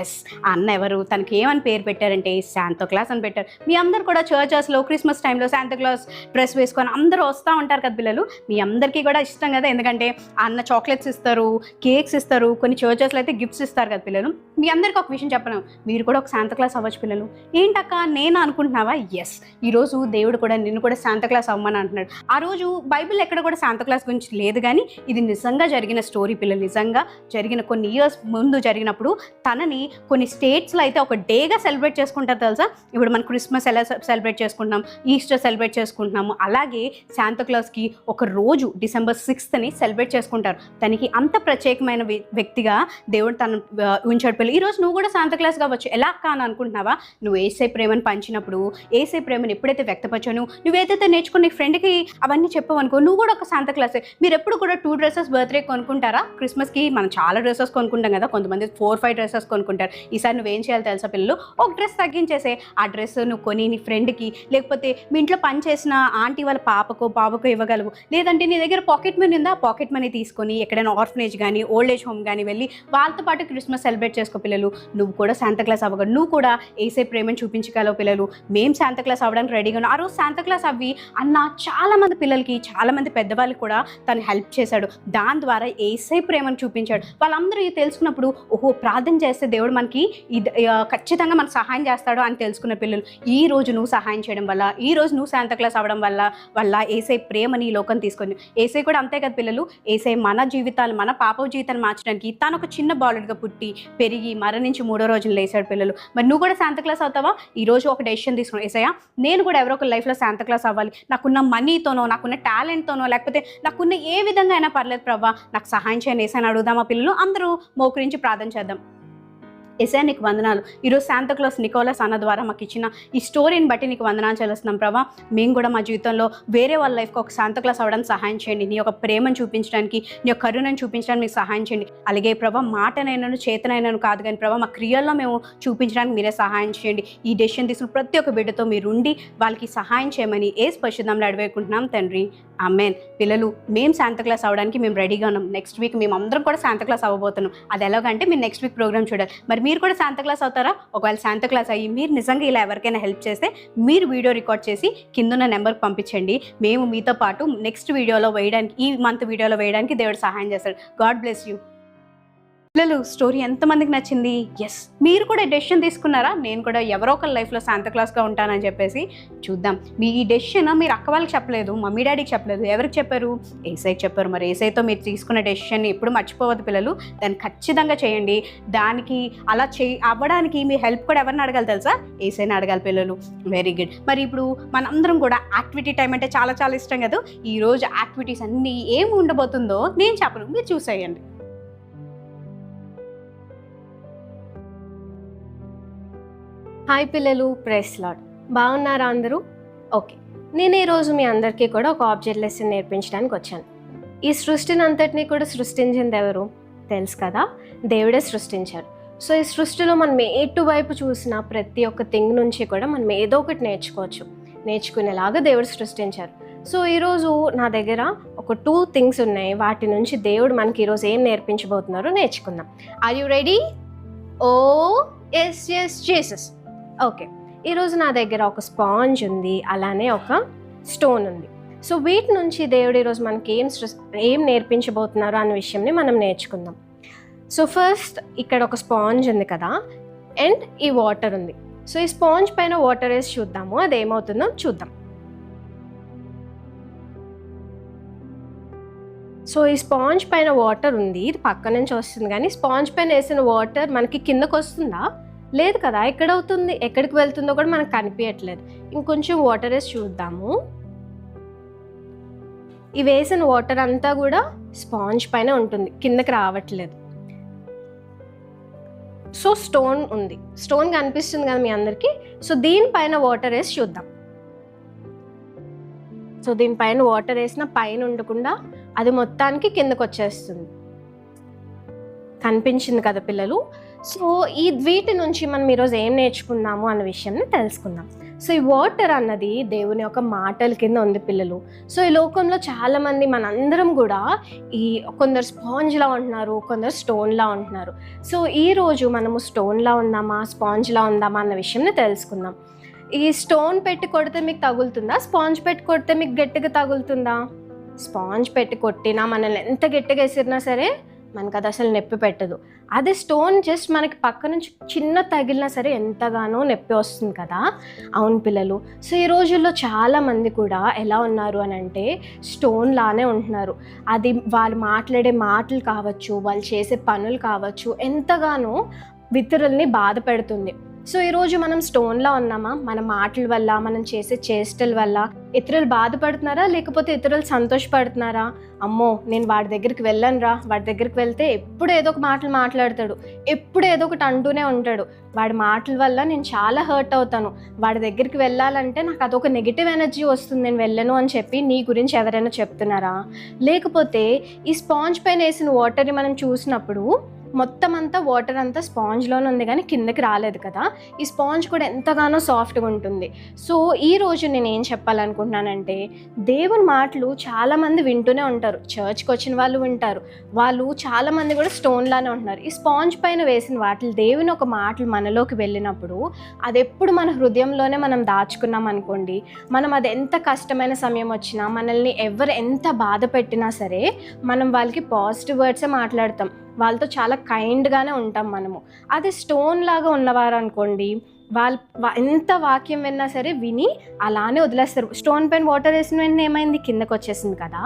ఎస్, అన్న ఎవరు, తనకి ఏమని పేరు పెట్టారంటే శాంతా క్లాస్ అని పెట్టారు. మీ అందరు కూడా చర్చెస్లో క్రిస్మస్ టైంలో శాంతా క్లాస్ డ్రెస్ వేసుకొని అందరూ వస్తూ ఉంటారు కదా పిల్లలు. మీ అందరికీ కూడా ఇష్టం కదా, ఎందుకంటే అన్న చాక్లెట్స్ ఇస్తారు, కేక్స్ ఇస్తారు, కొన్ని చర్చెస్లో అయితే గిఫ్ట్స్ ఇస్తారు కదా పిల్లలు. మీ అందరికీ ఒక విషయం చెప్పను, మీరు కూడా ఒక శాంతా క్లాస్ అవ్వచ్చు పిల్లలు. ఏంటక్క నేను అనుకుంటున్నావా? ఎస్, ఈరోజు దేవుడు కూడా నిన్ను కూడా శాంతా క్లాస్ అవ్వమని అంటున్నాడు. ఆ రోజు బైబిల్ ఎక్కడ కూడా శాంతా క్లాస్ గురించి లేదు, కానీ ఇది నిజంగా జరిగిన స్టోరీ పిల్లలు. నిజంగా జరిగిన కొన్ని ఇయర్స్ ముందు జరిగినప్పుడు తనని కొన్ని స్టేట్స్లో అయితే ఒక డేగా సెలబ్రేట్ చేసుకుంటారు తెలుసా. ఇప్పుడు మనం క్రిస్మస్ ఎలా సెలబ్రేట్ చేసుకుంటున్నాం, ఈస్టర్ సెలబ్రేట్ చేసుకుంటున్నాము, అలాగే శాంతా క్లాస్కి ఒక రోజు December 6th సెలబ్రేట్ చేసుకుంటారు. తనకి అంత ప్రత్యేకమైన వ్యక్తిగా దేవుడు తను ఉంచాడు పిల్లలు. ఈరోజు నువ్వు కూడా శాంతా క్లాస్ కావచ్చు. ఎలా అని అనుకుంటున్నావా? నువ్వు ఏసై ప్రేమను పంచినప్పుడు, ఏసై ప్రేమను ఎప్పుడైతే వ్యక్తపరచావు, నువ్వు ఏదైతే నేర్చుకుని నీ ఫ్రెండ్కి అవన్నీ చెప్పావనుకో, నువ్వు కూడా ఒక శాంతా క్లాసే. మీరు ఎప్పుడు కూడా 2 డ్రెస్సెస్ బర్త్డే కొనుక్కుంటారా? క్రిస్మస్కి మనం చాలా డ్రెస్సెస్ కొనుక్కుంటాం కదా, కొంతమంది 4-5 డ్రెస్సెస్ కొనుక్కుంటారు. ఈసారి నువ్వేం చేయాలి తెలుసా పిల్లలు, ఒక డ్రెస్ తగ్గించేసే. ఆ డ్రెస్ నువ్వు కొని నీ ఫ్రెండ్కి, లేకపోతే మీ ఇంట్లో పని చేసిన ఆంటీ వాళ్ళ పాపకో బాబుకో ఇవ్వగలవు. లేదంటే నీ దగ్గర పాకెట్ మనీ ఉందా, పాకెట్ మనీ తీసుకొని ఎక్కడైనా ఆర్ఫనేజ్ కానీ ఓల్డ్ ఏజ్ హోమ్ కానీ వెళ్ళి వాళ్ళతో పాటు క్రిస్మస్ సెలబ్రేట్ చేసుకో పిల్లలు. నువ్వు కూడా శాంతా క్లాస్ అవ్వగలవు, నువ్వు కూడా ఏసే ప్రేమను చూపించగలవు పిల్లలు. మేము శాంతా క్లాస్ అవ్వడానికి రెడీగా ఉన్నాం. ఆ రోజు శాంతా క్లాస్ అవ్వి అన్న చాలామంది పిల్లలకి, చాలామంది పెద్దవాళ్ళకి కూడా తను హెల్ప్ చేశాడు. దాని ద్వారా ఏసే ప్రేమను చూపించాడు. వాళ్ళందరూ ఇది తెలుసుకున్నప్పుడు, ఓహో ప్రార్థన చేస్తే దేవుడు మనకి ఖచ్చితంగా మనకు సహాయం చేస్తాడు అని తెలుసుకున్న పిల్లలు. ఈ రోజు నువ్వు సహాయం చేయడం వల్ల, ఈ రోజు నువ్వు శాంతా క్లాస్ అవ్వడం వల్ల ఏసై ప్రేమని ఈ లోకం తీసుకొని, ఏసై కూడా అంతే కదా పిల్లలు. ఏసై మన జీవితాలు, మన పాప జీవితాన్ని మార్చడానికి తను ఒక చిన్న బాలుడిగా పుట్టి పెరిగి మరణించి 3వ రోజున లేచాడు పిల్లలు. మరి నువ్వు కూడా శాంతా క్లాస్ అవుతావా? ఈ రోజు ఒక డెసిషన్ తీసుకున్నావు, ఏసయ్యా నేను కూడా ఎవరో ఒక లైఫ్లో శాంతా క్లాస్ అవ్వాలి. నాకున్న మనీతోనో, నాకున్న టాలెంట్తోనో, లేకపోతే నాకున్న ఏ విధంగా అయినా పర్లేదు ప్రభా, నాకు సహాయం చేయని ఏసైనా అడుగుదామా పిల్లలు? అందరూ మోకరించి ప్రార్థన చేద్దాం. ఏసయ్యా నీకు వందనాలు, ఈరోజు శాంతా క్లాస్ నికోలస్ అన్న ద్వారా మాకు ఇచ్చిన ఈ స్టోరీని బట్టి నీకు వందనాలు చెల్లిస్తున్నాం ప్రభా. మేము కూడా మా జీవితంలో వేరే వాళ్ళ లైఫ్కి ఒక శాంతా క్లాస్ అవ్వడానికి సహాయం చేయండి. నీ యొక్క ప్రేమను చూపించడానికి, నీ యొక్క కరుణను చూపించడానికి మీకు సహాయం చేయండి. అలాగే ప్రభా మాటనైనాను చేతనైనాను కాదు కానీ ప్రభా మా క్రియల్లో మేము చూపించడానికి మీరే సహాయం చేయండి. ఈ డెసిషన్ తీసుకున్న ప్రతి ఒక్క బిడ్డతో మీరు ఉండి వాళ్ళకి సహాయం చేయమని యేసు పరిశుద్ధంలో అడివేకుంటున్నాం తండ్రి, ఆమేన్. పిల్లలు మేము శాంతా క్లాస్ అవ్వడానికి మేము రెడీగా ఉన్నాం. నెక్స్ట్ వీక్ మేము అందరం కూడా శాంతా క్లాస్ అవ్వబోతున్నాం. అది ఎలాగంటే మీరు నెక్స్ట్ వీక్ ప్రోగ్రామ్ చూడాలి. మరి మీరు కూడా శాంతాక్లాస్ అవుతారా? ఒకవేళ శాంతాక్లాస్ అయ్యి మీరు నిజంగా ఇలా ఎవరికైనా హెల్ప్ చేస్తే మీరు వీడియో రికార్డ్ చేసి కిందున్న నెంబర్కి పంపించండి. మేము మీతో పాటు నెక్స్ట్ వీడియోలో వేయడానికి, ఈ మంత్ వీడియోలో వేయడానికి దేవుడు సహాయం చేస్తాడు. God bless you. పిల్లలు, స్టోరీ ఎంతమందికి నచ్చింది? ఎస్, మీరు కూడా డెసిషన్ తీసుకున్నారా? నేను కూడా ఎవరో ఒకరి లైఫ్లో శాంతాక్లాస్గా ఉంటానని చెప్పేసి. చూద్దాం, మీ ఈ డెసిషన్ మీరు అక్క వాళ్ళకి చెప్పలేదు, మమ్మీ డాడీకి చెప్పలేదు, ఎవరికి చెప్పారు? ఏసైకి చెప్పారు. మరి ఏసైతో మీరు తీసుకున్న డెసిషన్ని ఎప్పుడు మర్చిపోవద్దు పిల్లలు. దాన్ని ఖచ్చితంగా చేయండి. దానికి అలా అవ్వడానికి మీ హెల్ప్ కూడా ఎవరిని అడగాలి తెలుసా? ఏసైని అడగాలి పిల్లలు. Very good. మరి ఇప్పుడు మనందరం కూడా యాక్టివిటీ టైం అంటే చాలా చాలా ఇష్టం కదా. ఈరోజు యాక్టివిటీస్ అన్నీ ఏమి ఉండబోతుందో నేను చెప్పను, మీరు చూసేయండి. హాయ్ పిల్లలు, ప్రైజ్ లార్డ్. బాగున్నారా అందరూ? ఓకే, నేను ఈరోజు మీ అందరికీ కూడా ఒక ఆబ్జెక్ట్ లెసన్ నేర్పించడానికి వచ్చాను. ఈ సృష్టిని అంతటినీ కూడా సృష్టించింది ఎవరు తెలుసు కదా? దేవుడే సృష్టించారు. సో ఈ సృష్టిలో మనం ఎటువైపు చూసినా ప్రతి ఒక్క థింగ్ నుంచి కూడా మనం ఏదో ఒకటి నేర్చుకోవచ్చు. నేర్చుకునేలాగా దేవుడు సృష్టించారు. సో ఈరోజు నా దగ్గర ఒక 2 థింగ్స్ ఉన్నాయి. వాటి నుంచి దేవుడు మనకి ఈరోజు ఏం నేర్పించబోతున్నారో నేర్చుకుందాం. Are you ready? Oh yes yes Jesus. Okay, ఈరోజు నా దగ్గర ఒక స్పాంజ్ ఉంది, అలానే ఒక స్టోన్ ఉంది. సో వీటి నుంచి దేవుడు ఈరోజు మనకి ఏం నేర్పించబోతున్నారు అనే విషయంని మనం నేర్చుకుందాం. సో ఫస్ట్ ఇక్కడ ఒక స్పాంజ్ ఉంది కదా, అండ్ ఈ వాటర్ ఉంది. సో ఈ స్పాంజ్ పైన వాటర్ వేసి చూద్దాము, అది ఏమవుతుందో చూద్దాం. సో ఈ స్పాంజ్ పైన వాటర్ ఉంది, ఇది పక్క నుంచి వస్తుంది. కానీ స్పాంజ్ పైన వేసిన వాటర్ మనకి కిందకు వస్తుందా? లేదు కదా. ఎక్కడవుతుంది, ఎక్కడికి వెళ్తుందో కూడా మనకు కనిపించట్లేదు. ఇంకొంచెం వాటర్ వేసి చూద్దాము. ఈ వేసిన వాటర్ అంతా కూడా స్పాంజ్ పైన ఉంటుంది, కిందకి రావట్లేదు. సో స్టోన్ ఉంది, స్టోన్ కనిపిస్తుంది కదా మీ అందరికీ. సో దీనిపైన వాటర్ వేసి చూద్దాం. సో దీనిపైన వాటర్ వేసిన పైన ఉండకుండా అది మొత్తానికి కిందకు వచ్చేస్తుంది. కనిపించింది కదా పిల్లలు? సో వీటి నుంచి మనం ఈరోజు ఏం నేర్చుకున్నాము అన్న విషయాన్ని తెలుసుకుందాం. సో ఈ వాటర్ అన్నది దేవుని యొక్క మాటల కింద ఉంది పిల్లలు. సో ఈ లోకంలో చాలామంది మనందరం కూడా కొందరు స్పాంజ్లా ఉంటున్నారు, కొందరు స్టోన్లా ఉంటున్నారు. సో ఈరోజు మనము స్టోన్లా ఉందామా, స్పాంజ్లా ఉందామా అన్న విషయాన్ని తెలుసుకుందాం. ఈ స్టోన్ పెట్టి కొడితే మీకు తగులుతుందా? స్పాంజ్ పెట్టి కొడితే మీకు గట్టిగా తగులుతుందా? స్పాంజ్ పెట్టి కొట్టినా, మనల్ని ఎంత గట్టిగా వేసినా సరే మనకు అది అసలు నొప్పి పెట్టదు. అదే స్టోన్ జస్ట్ మనకి పక్క నుంచి చిన్న తగిలినా సరే ఎంతగానో నొప్పి వస్తుంది కదా. అవును పిల్లలు. సో ఈ రోజుల్లో చాలామంది కూడా ఎలా ఉన్నారు అని అంటే స్టోన్ లానే ఉంటున్నారు. అది వాళ్ళు మాట్లాడే మాటలు కావచ్చు, వాళ్ళు చేసే పనులు కావచ్చు, ఎంతగానో ఇతరుల్ని బాధ పెడుతుంది. సో ఈరోజు మనం స్టోన్లా ఉన్నామా? మన మాటల వల్ల, మనం చేసే చేష్టల వల్ల ఇతరులు బాధపడుతున్నారా, లేకపోతే ఇతరులు సంతోషపడుతున్నారా? అమ్మో, నేను వాడి దగ్గరికి వెళ్ళను రా, వాడి దగ్గరికి వెళ్తే ఎప్పుడు ఏదో ఒక మాటలు మాట్లాడతాడు, ఎప్పుడు ఏదో ఒకటి అంటూనే ఉంటాడు, వాడి మాటల వల్ల నేను చాలా హర్ట్ అవుతాను, వాడి దగ్గరికి వెళ్ళాలంటే నాకు అదొక నెగిటివ్ ఎనర్జీ వస్తుంది, నేను వెళ్ళను అని చెప్పి నీ గురించి ఎవరైనా చెప్తున్నారా? లేకపోతే ఈ స్పాంజ్ పైన వేసిన వాటర్ని మనం చూసినప్పుడు మొత్తం అంతా వాటర్ అంతా స్పాంజ్లోనే ఉంది కానీ కిందకి రాలేదు కదా. ఈ స్పాంజ్ కూడా ఎంతగానో సాఫ్ట్గా ఉంటుంది. సో ఈరోజు నేను ఏం చెప్పాలనుకుంటున్నానంటే, దేవుని మాటలు చాలామంది వింటూనే ఉంటారు, చర్చ్కి వచ్చిన వాళ్ళు వింటారు, వాళ్ళు చాలామంది కూడా స్టోన్లానే ఉంటున్నారు. ఈ స్పాంజ్ పైన వేసిన వాటిలు దేవుని ఒక మాటలు మనలోకి వెళ్ళినప్పుడు అది ఎప్పుడు మన హృదయంలోనే మనం దాచుకున్నాం అనుకోండి, మనం అది ఎంత కష్టమైన సమయం వచ్చినా, మనల్ని ఎవరు ఎంత బాధ పెట్టినా సరే మనం వాళ్ళకి పాజిటివ్ వర్డ్సే మాట్లాడతాం, వాళ్ళతో చాలా కైండ్గానే ఉంటాం మనము. అదే స్టోన్ లాగా ఉన్నవారు అనుకోండి, వాళ్ళు ఎంత వాక్యం విన్నా సరే విని అలానే వదిలేస్తారు. స్టోన్ పైన వాటర్ వేసిన వెంటనే ఏమైంది, కిందకు వచ్చేసింది కదా.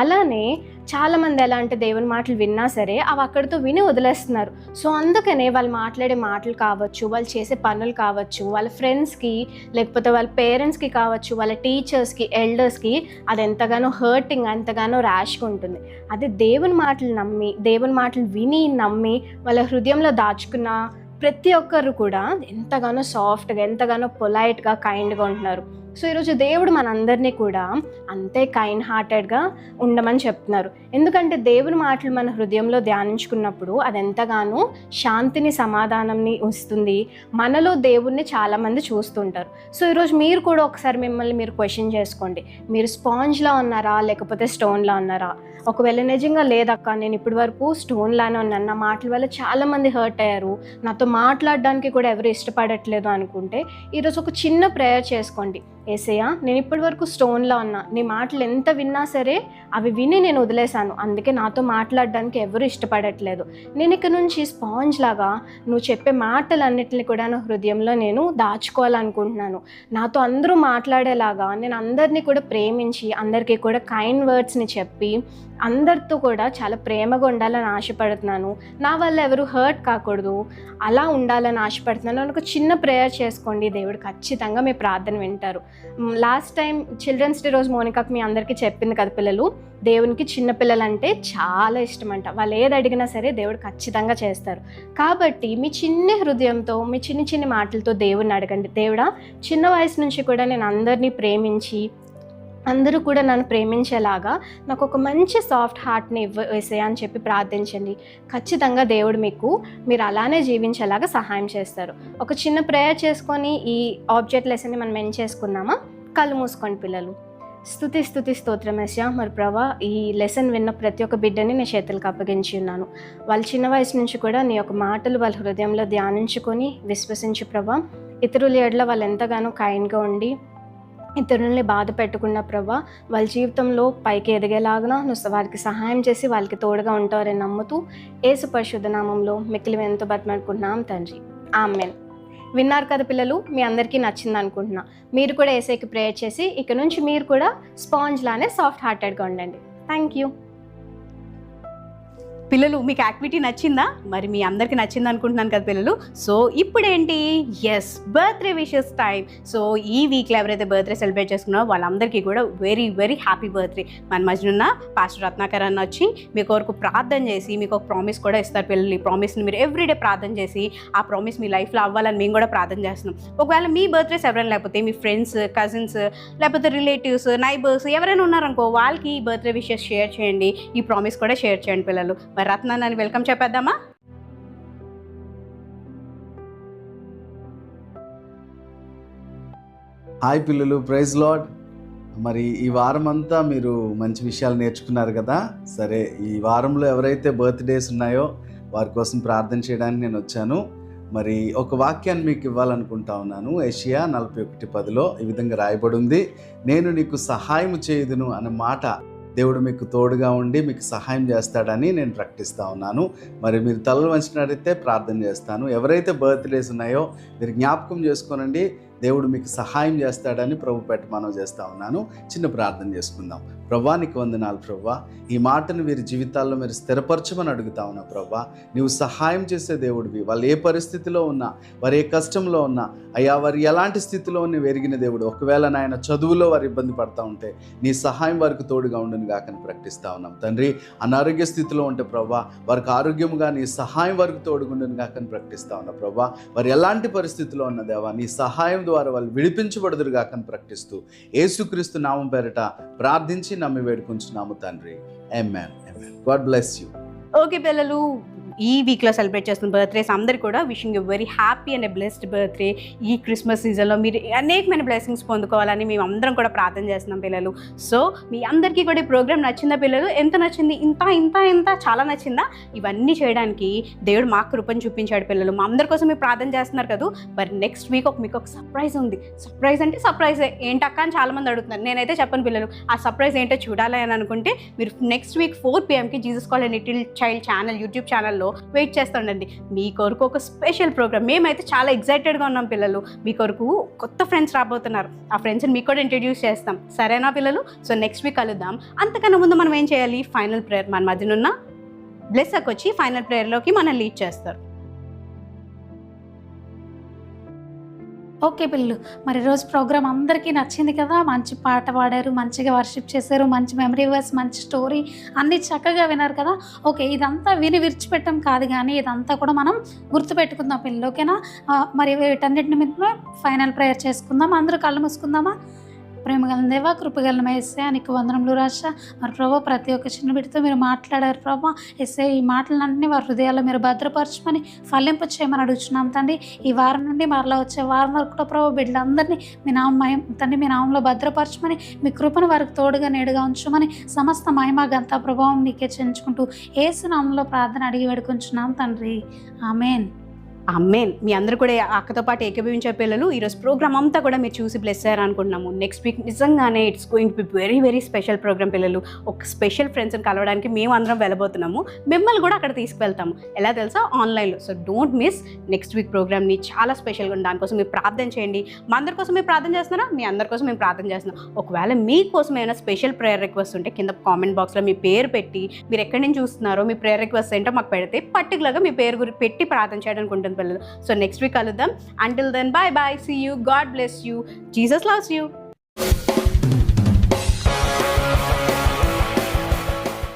అలానే చాలామంది ఎలా అంటే దేవుని మాటలు విన్నా సరే అవి అక్కడితో విని వదిలేస్తున్నారు. సో అందుకనే వాళ్ళు మాట్లాడే మాటలు కావచ్చు, వాళ్ళు చేసే పనులు కావచ్చు, వాళ్ళ ఫ్రెండ్స్కి లేకపోతే వాళ్ళ పేరెంట్స్కి కావచ్చు, వాళ్ళ టీచర్స్కి, ఎల్డర్స్కి అది ఎంతగానో హర్టింగ్, ఎంతగానో ర్యాష్గా ఉంటుంది. అదే దేవుని మాటలు నమ్మి, దేవుని మాటలు విని నమ్మి వాళ్ళ హృదయంలో దాచుకున్న ప్రతి ఒక్కరు కూడా ఎంతగానో సాఫ్ట్గా, ఎంతగానో పొలైట్గా, కైండ్గా ఉంటున్నారు. సో ఈరోజు దేవుడు మనందరినీ కూడా అంతే కైండ్ హార్టెడ్గా ఉండమని చెప్తున్నారు. ఎందుకంటే దేవుని మాటలు మన హృదయంలో ధ్యానించుకున్నప్పుడు అది ఎంతగానో శాంతిని, సమాధానంని ఇస్తుంది. మనలో దేవుణ్ణి చాలామంది చూస్తుంటారు. సో ఈరోజు మీరు కూడా ఒకసారి మిమ్మల్ని మీరు క్వశ్చన్ చేసుకోండి, మీరు స్పాంజ్లా ఉన్నారా లేకపోతే స్టోన్లా ఉన్నారా? ఒకవేళ నిజంగా లేదక్క, నేను ఇప్పటి వరకు స్టోన్ లానే ఉన్నాను, నా మాటల వల్ల చాలామంది హర్ట్ అయ్యారు, నాతో మాట్లాడడానికి కూడా ఎవరు ఇష్టపడట్లేదు అనుకుంటే ఈరోజు ఒక చిన్న ప్రేయర్ చేసుకోండి. యేసయ్యా, నేను ఇప్పటి వరకు స్టోన్లా ఉన్నా, నీ మాటలు ఎంత విన్నా సరే అవి విని నేను వదిలేశాను, అందుకే నాతో మాట్లాడడానికి ఎవరు ఇష్టపడట్లేదు. నేను ఇక్కడ నుంచి స్పాంజ్ లాగా నువ్వు చెప్పే మాటలన్నిటిని కూడా నా హృదయంలో నేను దాచుకోవాలనుకుంటున్నాను. నాతో అందరూ మాట్లాడేలాగా నేను అందరినీ కూడా ప్రేమించి అందరికీ కూడా కైండ్ వర్డ్స్ని చెప్పి అందరితో కూడా చాలా ప్రేమగా ఉండాలని ఆశపడుతున్నాను. నా వల్ల ఎవరు హర్ట్ కాకూడదు, అలా ఉండాలని ఆశపడుతున్నాను అని ఒక చిన్న ప్రేయర్ చేసుకోండి. దేవుడు ఖచ్చితంగా మీ ప్రార్థన వింటారు. లాస్ట్ టైం చిల్డ్రన్స్ డే రోజు మోనికాకు మీ అందరికీ చెప్పింది కదా పిల్లలు, దేవునికి చిన్నపిల్లలు అంటే చాలా ఇష్టం అంట. వాళ్ళు ఏది అడిగినా సరే దేవుడు ఖచ్చితంగా చేస్తారు. కాబట్టి మీ చిన్న హృదయంతో, మీ చిన్ని చిన్ని మాటలతో దేవుడిని అడగండి. దేవుడా, చిన్న వయసు నుంచి కూడా నేను అందరినీ ప్రేమించి అందరూ కూడా నన్ను ప్రేమించేలాగా నాకు ఒక మంచి సాఫ్ట్ హార్ట్ని ఇవ్వేసే అని చెప్పి ప్రార్థించండి. ఖచ్చితంగా దేవుడు మీరు అలానే జీవించేలాగా సహాయం చేస్తారు. ఒక చిన్న ప్రేయర్ చేసుకొని ఈ ఆబ్జెక్ట్ లెసన్ని మనం ఎండ్ చేసుకుందామా? కళ్ళు మూసుకోండి పిల్లలు. స్తుతి స్తుతి స్తోత్రమేస్యా. మరి ప్రభా, ఈ లెసన్ విన్న ప్రతి ఒక్క బిడ్డని నీ చేతులకు అప్పగించి ఉన్నాను. వాళ్ళ చిన్న వయసు నుంచి కూడా నీ యొక్క మాటలు వాళ్ళ హృదయంలో ధ్యానించుకొని విశ్వసించి ప్రభా, ఇతరుల ఎడల వాళ్ళు ఎంతగానో కైండ్గా ఉండి ఇతరులని బాధ పెట్టకుండా ప్రభా, వాళ్ళ జీవితంలో పైకి ఎదిగేలాగా నువ్వు వారికి సహాయం చేసి వాళ్ళకి తోడుగా ఉంటారని నమ్ముతూ యేసు పరిశుద్ధ నామంలో మిక్కిలి ఎంతో బతిమాలుకుంటున్నాం తండ్రి, ఆమేన్. విన్నారు కదా పిల్లలు, మీ అందరికీ నచ్చింది అనుకుంటున్నా. మీరు కూడా యేసయ్యకి ప్రేయర్ చేసి ఇక నుంచి మీరు కూడా స్పాంజ్ లానే సాఫ్ట్ హార్టెడ్గా ఉండండి. థ్యాంక్ యూ పిల్లలు. మీకు యాక్టివిటీ నచ్చిందా? మరి మీ అందరికీ నచ్చింది అనుకుంటున్నాను కదా పిల్లలు. సో ఇప్పుడేంటి, yes, birthday wishes time. So ఈ వీక్లో ఎవరైతే బర్త్డే సెలబ్రేట్ చేసుకున్నారో వాళ్ళందరికీ కూడా వెరీ వెరీ హ్యాపీ బర్త్డే. మన మధ్యనున్న పాస్టర్ రత్నాకర్ అన్న వచ్చి మీ కొరకు ప్రార్థన చేసి మీకు ఒక ప్రామిస్ కూడా ఇస్తారు పిల్లలు. ఈ ప్రామిస్ని మీరు ఎవ్రీడే ప్రార్థన చేసి ఆ ప్రామిస్ మీ లైఫ్లో అవ్వాలని మేము కూడా ప్రార్థన చేస్తున్నాం. ఒకవేళ మీ బర్త్డేస్ ఎవరైనా లేకపోతే మీ ఫ్రెండ్స్, కజిన్స్, లేకపోతే రిలేటివ్స్, నైబర్స్ ఎవరైనా ఉన్నారనుకో, వాళ్ళకి ఈ బర్త్డే విషెస్ షేర్ చేయండి, ఈ ప్రామిస్ కూడా షేర్ చేయండి పిల్లలు. మరి రత్నాన్ని వెల్కమ్ చెప్పేద్దామా? హాయ్ పిల్లలు, ప్రైజ్ లార్డ్. మరి ఈ వారం అంతా మీరు మంచి విషయాలు నేర్చుకున్నారు కదా. సరే, ఈ వారంలో ఎవరైతే బర్త్డేస్ ఉన్నాయో వారి కోసం ప్రార్థన చేయడానికి నేను వచ్చాను. మరి ఒక వాక్యాన్ని మీకు ఇవ్వాలనుకుంటా ఉన్నాను. యెషయా 41:10లో ఈ విధంగా రాయబడి ఉంది, నేను నీకు సహాయం చేయుదును అనే మాట దేవుడు మీకు తోడుగా ఉండి మీకు సహాయం చేస్తాడని నేను ప్రకటిస్తూ ఉన్నాను. మరి మీరు తలలు వంచినట్లయితే ప్రార్థన చేస్తాను. ఎవరైతే బర్త్డేస్ ఉన్నాయో మీరు జ్ఞాపకం చేసుకోనండి, దేవుడు మీకు సహాయం చేస్తాడని ప్రభు పెట్టి మనం చేస్తూ ఉన్నాను. చిన్న ప్రార్థన చేసుకుందాం. ప్రభా, నీకు వందనాలు ప్రభా. ఈ మాటను వీరి జీవితాల్లో మీరు స్థిరపరచమని అడుగుతా ఉన్నా ప్రభా. నీవు సహాయం చేసే దేవుడివి. వాళ్ళు ఏ పరిస్థితిలో ఉన్నా, వారు ఏ కష్టంలో ఉన్నా, అయ్యా వారు ఎలాంటి స్థితిలో ఉన్న ఎరిగిన దేవుడు. ఒకవేళ నాయన చదువులో వారు ఇబ్బంది పడతా ఉంటే నీ సహాయం వారికి తోడుగా ఉండును గాకని ప్రకటిస్తూ ఉన్నాం తండ్రి. అనారోగ్య స్థితిలో ఉంటే ప్రభా, వారికి ఆరోగ్యంగా నీ సహాయం వారికి తోడుగుండును గాకని ప్రకటిస్తూ ఉన్నా ప్రభా. వారు ఎలాంటి పరిస్థితిలో ఉన్న దేవా, నీ సహాయం ద్వారా వాళ్ళు విడిపించబడుదురు గాకని ప్రకటిస్తూ యేసుక్రీస్తు నామం పేరిట ప్రార్థించి నమ్మి వేడుకుంటున్నాము తండ్రి. Amen, amen. God bless you. Okay పిల్లలు, ఈ వీక్లో సెలబ్రేట్ చేస్తున్న బర్త్డేస్ అందరికీ కూడా wishing you very happy and blessed birthday. ఈ క్రిస్మస్ సీజన్లో మీరు అనేకమైన బ్లెస్సింగ్స్ పొందుకోవాలని మేము అందరం కూడా ప్రార్థన చేస్తున్నాం పిల్లలు. సో మీ అందరికీ కూడా ఈ ప్రోగ్రామ్ నచ్చిందా పిల్లలు? ఎంత నచ్చింది? ఇంత ఇంత ఇంత చాలా నచ్చిందా? ఇవన్నీ చేయడానికి దేవుడు మాకు కృపను చూపించాడు పిల్లలు. మా అందరి కోసం మీరు ప్రార్థన చేస్తున్నారు కదా. మరి నెక్స్ట్ వీక్ మీకు ఒక సర్ప్రైజ్ ఉంది. సర్ప్రైజ్ అంటే సర్ప్రైజే ఏంటక్క అని చాలామంది అడుగుతున్నారు. నేనైతే చెప్పను పిల్లలు, ఆ సర్ప్రైజ్ ఏంటో చూడాలి అని అనుకుంటే మీరు next week 4 PM Jesus call little child channel YouTube ఛానల్లో వెయిట్ చేస్తుండండి. మీ కొరకు ఒక స్పెషల్ ప్రోగ్రామ్. మేమైతే చాలా ఎక్సైటెడ్గా ఉన్నాం పిల్లలు. మీ కొరకు కొత్త ఫ్రెండ్స్ రాబోతున్నారు. ఆ ఫ్రెండ్స్ని మీకు కూడా ఇంట్రడ్యూస్ చేస్తాం. సరేనా పిల్లలు? సో నెక్స్ట్ వీక్ కలుద్దాం. అంతకన్నా ముందు మనం ఏం చేయాలి? Final prayer. మన మధ్యనున్న బ్లెస్సక్ వచ్చి ఫైనల్ ప్రేయర్లోకి మనం లీడ్ చేస్తారు. ఓకే పిల్లలు, మరి రోజు ప్రోగ్రామ్ అందరికీ నచ్చింది కదా. మంచి పాట పాడారు, మంచిగా వర్షిప్ చేశారు, మంచి మెమరీ వర్స్, మంచి స్టోరీ అన్నీ చక్కగా విన్నారు కదా. ఓకే, ఇదంతా విని విడిచిపెట్టడం కాదు, కానీ ఇదంతా కూడా మనం గుర్తుపెట్టుకుందాం పిల్లలు. ఓకేనా? మరి వీటన్నిటిని మీద ఫైనల్ ప్రేయర్ చేసుకుందాం. అందరూ కళ్ళు మూసుకుందామా? ప్రేమగల దేవా, కృపగల యేసయ్యా, నీకు వందనములు రాజా. మరి ప్రభా, ప్రతి ఒక్క చిన్న బిడ్డతో మీరు మాట్లాడారు ప్రభా. యేసయ్యా, ఈ మాటలన్నీ వారి హృదయాల్లో మీరు భద్రపరచమని ఫలింప చేయమని అడుగుతున్నాం తండ్రి. ఈ వారం నుండి మరలా వచ్చే వారం వరకు కూడా ప్రభా, బిడ్డలందరినీ మీ తండ్రి మీ నామంలో భద్రపరచమని, మీ కృపను వారికి తోడుగా నేడుగా ఉంచమని, సమస్త మహిమ గంతా ప్రభావం నీకే చెంచుకుంటూ యేసు నామంలో ప్రార్థన అడిగి వేడుకుంటున్నాం తండ్రి. ఆమేన్. అమ్మేన్. మీ అందరూ కూడా అక్కతో పాటు ఏకీభవించే పిల్లలు, ఈరోజు ప్రోగ్రామ్ అంతా కూడా మీరు చూసి బ్లెస్ అయ్యారు అనుకుంటున్నాము. నెక్స్ట్ వీక్ నిజంగానే it's going to be very very special programme పిల్లలు. ఒక స్పెషల్ ఫ్రెండ్స్ని కలవడానికి మేము అందరం వెళ్ళబోతున్నాము. మిమ్మల్ని కూడా అక్కడ తీసుకువెళ్తాము. ఎలా తెలుసా? ఆన్లైన్లో. So don't miss next week ప్రోగ్రామ్ని. చాలా స్పెషల్గా ఉంది. దానికోసం మీరు ప్రార్థన చేయండి. మా అందరి కోసం మీరు ప్రార్థన చేస్తున్నారా? మీ అందరి కోసం మేము ప్రార్థన చేస్తున్నాం. ఒకవేళ మీకోసం ఏమైనా స్పెషల్ ప్రేయర్ రిక్వెస్ట్ ఉంటే కింద కామెంట్ బాక్స్లో మీ పేరు పెట్టి, మీరు ఎక్కడి నుంచి చూస్తున్నారో, మీ ప్రేయర్ రిక్వెస్ట్ ఏంటో మాకు పెడితే పర్టికులర్గా మీ పేరు పెట్టి ప్రార్థన చేయడానికి ఉంటుంది పిల్లలు. సో నెక్స్ట్ వీక్ కలుద్దాం. Until then, bye bye. See you. God bless you. Jesus loves you.